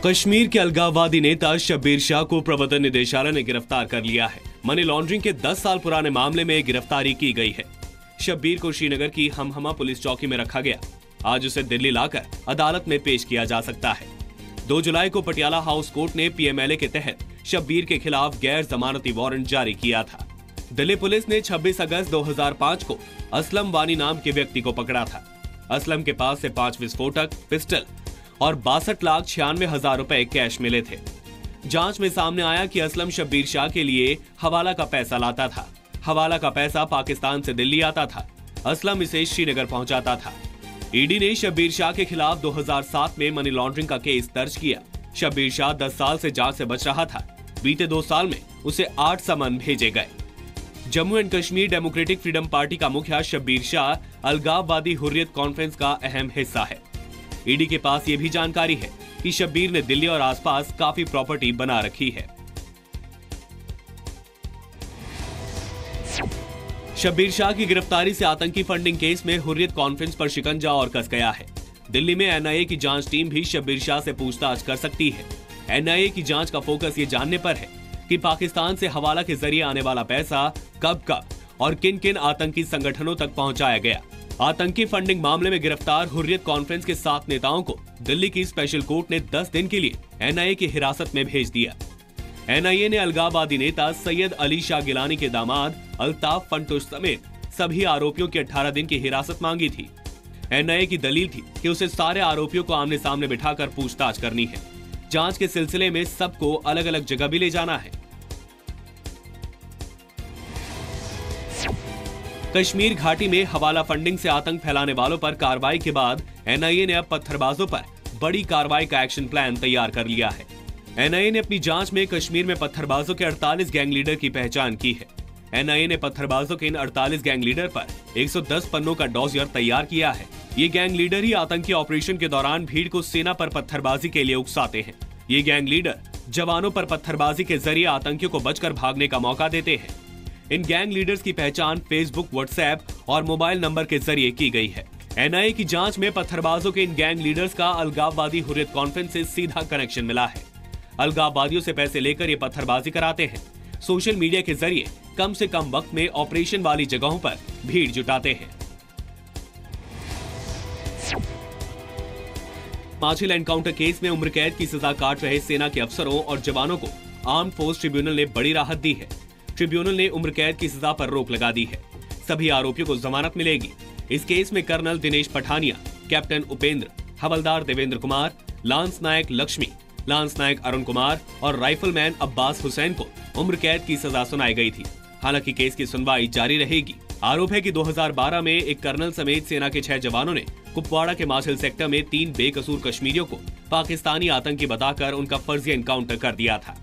कश्मीर के अलगाववादी नेता शब्बीर शाह को प्रवर्तन निदेशालय ने गिरफ्तार कर लिया है। मनी लॉन्ड्रिंग के 10 साल पुराने मामले में गिरफ्तारी की गई है। शब्बीर को श्रीनगर की हमहमा पुलिस चौकी में रखा गया। आज उसे दिल्ली लाकर अदालत में पेश किया जा सकता है। 2 जुलाई को पटियाला हाउस कोर्ट ने पीएमएलए के तहत शब्बीर के खिलाफ गैर जमानती वारंट जारी किया था। दिल्ली पुलिस ने 26 अगस्त 2005 को असलम वानी नाम के व्यक्ति को पकड़ा था। असलम के पास से 5 विस्फोटक, पिस्टल और 62,96,000 रुपए कैश मिले थे। जांच में सामने आया कि असलम शब्बीर शाह के लिए हवाला का पैसा लाता था। हवाला का पैसा पाकिस्तान से दिल्ली आता था। असलम इसे श्रीनगर पहुंचाता था। ईडी ने शब्बीर शाह के खिलाफ 2007 में मनी लॉन्ड्रिंग का केस दर्ज किया। शब्बीर शाह 10 साल से जांच से बच रहा था। बीते 2 साल में उसे 8 समन भेजे गए। Jammu and Kashmir democratic freedom party का मुखिया शब्बीर शाह अलगाववादी हुर्रियत कॉन्फ्रेंस का अहम हिस्सा है। ईडी के पास ये भी जानकारी है कि शब्बीर ने दिल्ली और आसपास काफी प्रॉपर्टी बना रखी है। शब्बीर शाह की गिरफ्तारी से आतंकी फंडिंग केस में हुर्रियत कॉन्फ्रेंस पर शिकंजा और कस गया है। दिल्ली में एनआईए की जांच टीम भी शब्बीर शाह से पूछताछ कर सकती है। एनआईए की जांच का फोकस ये जानने पर है कि पाकिस्तान से हवाला के जरिए आने वाला पैसा कब और किन किन आतंकी संगठनों तक पहुंचाया गया। आतंकी फंडिंग मामले में गिरफ्तार हुर्रियत कॉन्फ्रेंस के 7 नेताओं को दिल्ली की स्पेशल कोर्ट ने 10 दिन के लिए एनआईए की हिरासत में भेज दिया। एनआईए ने अलगाववादी नेता सैयद अली शाह गिलानी के दामाद अल्ताफ फंटुश समेत सभी आरोपियों की 18 दिन की हिरासत मांगी थी। एनआईए की दलील थी कि उसे सारे आरोपियों को आमने सामने बिठाकर पूछताछ करनी है। जांच के सिलसिले में सबको अलग अलग जगह भी ले जाना है। कश्मीर घाटी में हवाला फंडिंग से आतंक फैलाने वालों पर कार्रवाई के बाद एनआईए ने अब पत्थरबाजों पर बड़ी कार्रवाई का एक्शन प्लान तैयार कर लिया है। एनआईए ने अपनी जांच में कश्मीर में पत्थरबाजों के 48 गैंग लीडर की पहचान की है। एनआईए ने पत्थरबाजों के इन 48 गैंग लीडर पर 110 पन्नों का डॉसियर तैयार किया है। ये गैंग लीडर ही आतंकी ऑपरेशन के दौरान भीड़ को सेना पर पत्थरबाजी के लिए उकसाते हैं। ये गैंग लीडर जवानों पर पत्थरबाजी के जरिए आतंकियों को बचकर भागने का मौका देते हैं। इन गैंग लीडर्स की पहचान फेसबुक, व्हाट्सएप और मोबाइल नंबर के जरिए की गई है। एनआईए की जांच में पत्थरबाजों के इन गैंग लीडर्स का अलगाववादी हुर्रियत कॉन्फ्रेंस से सीधा कनेक्शन मिला है। अलगाववादियों से पैसे लेकर ये पत्थरबाजी कराते हैं। सोशल मीडिया के जरिए कम से कम वक्त में ऑपरेशन वाली जगहों पर भीड़ जुटाते हैं। माछिल एनकाउंटर केस में उम्र कैद की सजा काट रहे सेना के अफसरों और जवानों को आर्म्ड फोर्स ट्रिब्यूनल ने बड़ी राहत दी है। ट्रिब्यूनल ने उम्र कैद की सजा पर रोक लगा दी है। सभी आरोपियों को जमानत मिलेगी। इस केस में कर्नल दिनेश पठानिया, कैप्टन उपेंद्र, हवलदार देवेंद्र कुमार, लांस नायक लक्ष्मी, लांस नायक अरुण कुमार और राइफलमैन अब्बास हुसैन को उम्र कैद की सजा सुनाई गई थी। हालांकि केस की सुनवाई जारी रहेगी। आरोप है कि 2012 में एक कर्नल समेत सेना के 6 जवानों ने कुपवाड़ा के माछिल सेक्टर में 3 बेकसूर कश्मीरियों को पाकिस्तानी आतंकी बताकर उनका फर्जी एनकाउंटर कर दिया था।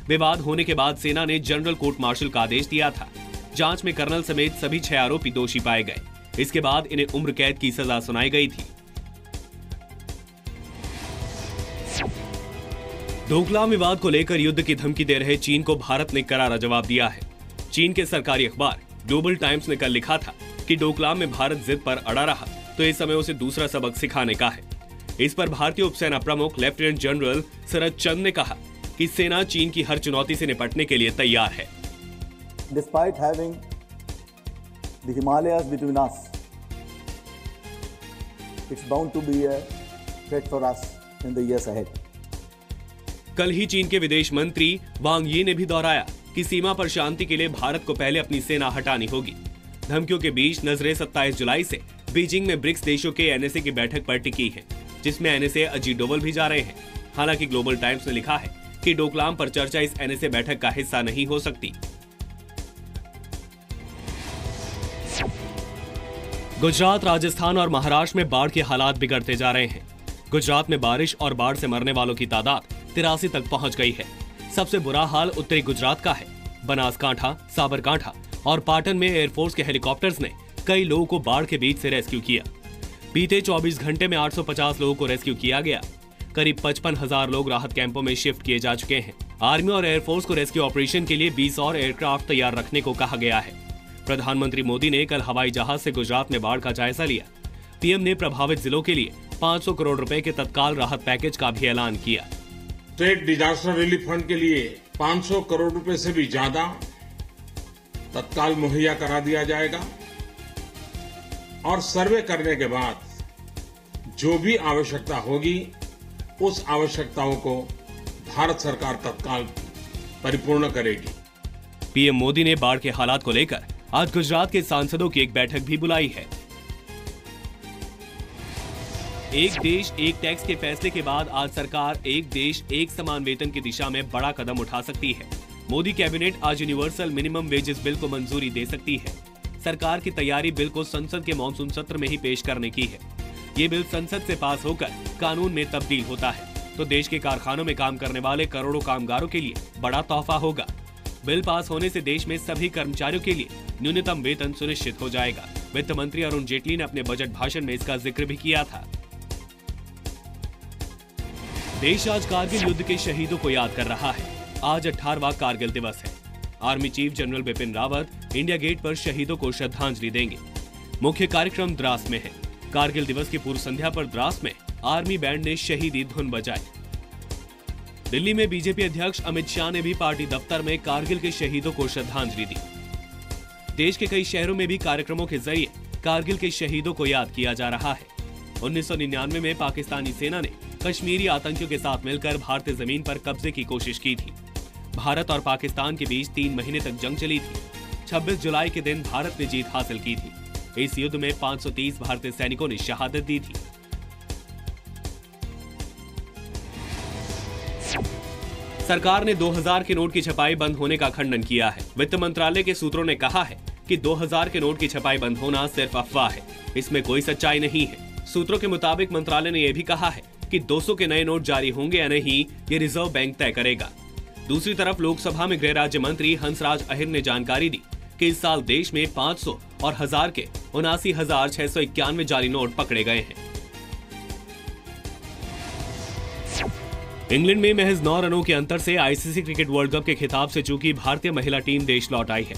विवाद होने के बाद सेना ने जनरल कोर्ट मार्शल का आदेश दिया था। जांच में कर्नल समेत सभी 6 आरोपी दोषी पाए गए। इसके बाद इन्हें उम्र कैद की सजा सुनाई गई थी। डोकलाम विवाद को लेकर युद्ध की धमकी दे रहे चीन को भारत ने करारा जवाब दिया है। चीन के सरकारी अखबार ग्लोबल टाइम्स ने कल लिखा था कि डोकलाम में भारत जिद पर अड़ा रहा तो इस समय उसे दूसरा सबक सिखाने का है। इस पर भारतीय उपसेना प्रमुख लेफ्टिनेंट जनरल शरद चंद्र ने कहा कि सेना चीन की हर चुनौती से निपटने के लिए तैयार है। Despite having the Himalayas between us, it's bound to be a threat for us in the years ahead. कल ही चीन के विदेश मंत्री वांग यी ने भी दोहराया कि सीमा पर शांति के लिए भारत को पहले अपनी सेना हटानी होगी। धमकियों के बीच नजरें 27 जुलाई से बीजिंग में ब्रिक्स देशों के एनएसए की बैठक पर टिकी है, जिसमें एनएसए अजीत डोवल भी जा रहे हैं। हालांकि ग्लोबल टाइम्स ने लिखा है कि डोकलाम पर चर्चा इस एनएसए बैठक का हिस्सा नहीं हो सकती। गुजरात, राजस्थान और महाराष्ट्र में बाढ़ के हालात बिगड़ते जा रहे हैं। गुजरात में बारिश और बाढ़ से मरने वालों की तादाद 83 तक पहुंच गई है। सबसे बुरा हाल उत्तरी गुजरात का है। बनासकांठा, साबरकांठा और पाटन में एयरफोर्स के हेलीकॉप्टर्स ने कई लोगों को बाढ़ के बीच से रेस्क्यू किया। बीते 24 घंटे में 850 लोगों को रेस्क्यू किया गया। करीब 55,000 लोग राहत कैंपों में शिफ्ट किए जा चुके हैं। आर्मी और एयरफोर्स को रेस्क्यू ऑपरेशन के लिए 20 और एयरक्राफ्ट तैयार रखने को कहा गया है। प्रधानमंत्री मोदी ने कल हवाई जहाज से गुजरात में बाढ़ का जायजा लिया। पीएम ने प्रभावित जिलों के लिए 500 करोड़ रुपए के तत्काल राहत पैकेज का भी ऐलान किया। स्टेट डिजास्टर रिलीफ फंड के लिए 500 करोड़ रुपए से भी ज्यादा तत्काल मुहैया करा दिया जाएगा और सर्वे करने के बाद जो भी आवश्यकता होगी उस आवश्यकताओं को भारत सरकार तत्काल परिपूर्ण करेगी। पीएम मोदी ने बाढ़ के हालात को लेकर आज गुजरात के सांसदों की एक बैठक भी बुलाई है। एक देश एक टैक्स के फैसले के बाद आज सरकार एक देश एक समान वेतन की दिशा में बड़ा कदम उठा सकती है। मोदी कैबिनेट आज यूनिवर्सल मिनिमम वेजेस बिल को मंजूरी दे सकती है। सरकार की तैयारी बिल को संसद के मॉनसून सत्र में ही पेश करने की है। ये बिल संसद से पास होकर कानून में तब्दील होता है तो देश के कारखानों में काम करने वाले करोड़ों कामगारों के लिए बड़ा तोहफा होगा। बिल पास होने से देश में सभी कर्मचारियों के लिए न्यूनतम वेतन सुनिश्चित हो जाएगा। वित्त मंत्री अरुण जेटली ने अपने बजट भाषण में इसका जिक्र भी किया था। देश आज कारगिल युद्ध के शहीदों को याद कर रहा है। आज 18वां कारगिल दिवस है। Army chief general Bipin Rawat India Gate पर शहीदों को श्रद्धांजलि देंगे। मुख्य कार्यक्रम द्रास में है। कारगिल दिवस की पूर्व संध्या पर द्रास में आर्मी बैंड ने शहीदी धुन बजाई। दिल्ली में बीजेपी अध्यक्ष अमित शाह ने भी पार्टी दफ्तर में कारगिल के शहीदों को श्रद्धांजलि दी। देश के कई शहरों में भी कार्यक्रमों के जरिए कारगिल के शहीदों को याद किया जा रहा है। 1999 में पाकिस्तानी सेना ने कश्मीरी आतंकियों के साथ मिलकर भारतीय जमीन पर कब्जे की कोशिश की थी। भारत और पाकिस्तान के बीच 3 महीने तक जंग चली थी। 26 जुलाई के दिन भारत ने जीत हासिल की थी। इस युद्ध में 530 भारतीय सैनिकों ने शहादत दी थी। सरकार ने 2000 के नोट की छपाई बंद होने का खंडन किया है। वित्त मंत्रालय के सूत्रों ने कहा है कि 2000 के नोट की छपाई बंद होना सिर्फ अफवाह है, इसमें कोई सच्चाई नहीं है। सूत्रों के मुताबिक मंत्रालय ने यह भी कहा है कि 200 के नए नोट जारी होंगे या नहीं, ये रिजर्व बैंक तय करेगा। दूसरी तरफ लोकसभा में गृह राज्य मंत्री हंसराज अहिर ने जानकारी दी कि इस साल देश में 500 और 1000 के 79,691 जाली नोट पकड़े गए हैं। इंग्लैंड में महज 9 रनों के अंतर से आईसीसी क्रिकेट वर्ल्ड कप के खिताब से चूकी भारतीय महिला टीम देश लौट आई है।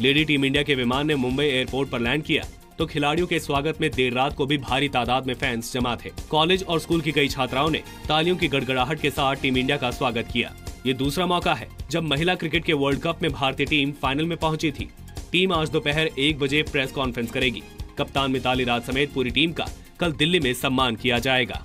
लेडी टीम इंडिया के विमान ने मुंबई एयरपोर्ट पर लैंड किया तो खिलाड़ियों के स्वागत में देर रात को भी भारी तादाद में फैंस जमा थे। कॉलेज और स्कूल की कई छात्राओं ने तालियों की गड़गड़ाहट के साथ टीम इंडिया का स्वागत किया। ये दूसरा मौका है जब महिला क्रिकेट के वर्ल्ड कप में भारतीय टीम फाइनल में पहुंची थी। टीम आज दोपहर 1 बजे प्रेस कॉन्फ्रेंस करेगी। कप्तान मिताली राज समेत पूरी टीम का कल दिल्ली में सम्मान किया जाएगा।